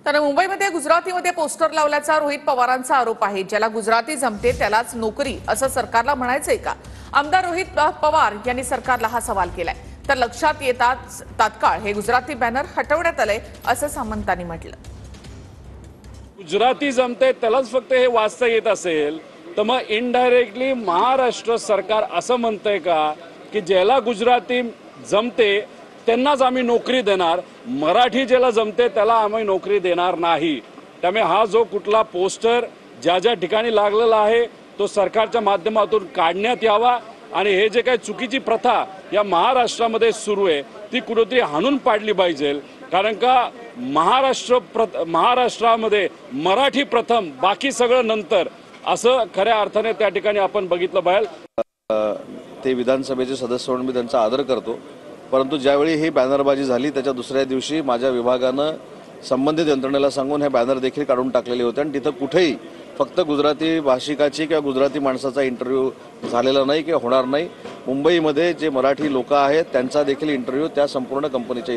तर मुंबईमध्ये गुजरातीमध्ये पोस्टर लावल्याचा रोहित पवारांचा आरोप आहे। ज्याला गुजराती जमते त्यालाच नोकरी असं सरकारला म्हणायचंय का? आमदार रोहित पवार यांनी सरकारला हा सवाल केलाय। तर लक्षात येताच तात्काळ हे गुजराती बॅनर हटवण्यात आले असं सामंतांनी म्हटलं। गुजराती जमते त्यालाच फक्त हे वाचता येत असेल तर मग इनडायरेक्टली महाराष्ट्र सरकार असं म्हणतंय का की ज्याला गुजराती जमते त्यांनाच आम्ही नोकरी देणार, मराठी ज्याला जमते त्याला आम्ही नोकरी देणार नाही। त्यामुळे हा जो कुठला पोस्टर ज्या ज्या ठिकाणी लागलेला आहे तो सरकारच्या माध्यमातून काढण्यात यावा आणि हे जे काही चुकीची प्रथा या महाराष्ट्रामध्ये सुरू आहे ती कुठेतरी हाणून पाडली पाहिजे। कारण का महाराष्ट्रामध्ये मराठी प्रथम बाकी सगळं नंतर असं खऱ्या अर्थाने त्या ठिकाणी आपण बघितलं पाहिजे। ते विधानसभेचे सदस्य म्हणून मी त्यांचा आदर करतो, परंतु ज्यावेळी ही बॅनरबाजी झाली त्याच्या दुसऱ्या दिवशी माझ्या विभागानं संबंधित यंत्रणेला सांगून हे बॅनर देखील काढून टाकलेले होते आणि तिथं कुठेही फक्त गुजराती भाषिकाची किंवा गुजराती माणसाचा इंटरव्ह्यू झालेला नाही किंवा होणार नाही। मुंबईमध्ये जे मराठी लोक आहेत त्यांचा देखील इंटरव्ह्यू त्या संपूर्ण कंपनीच्या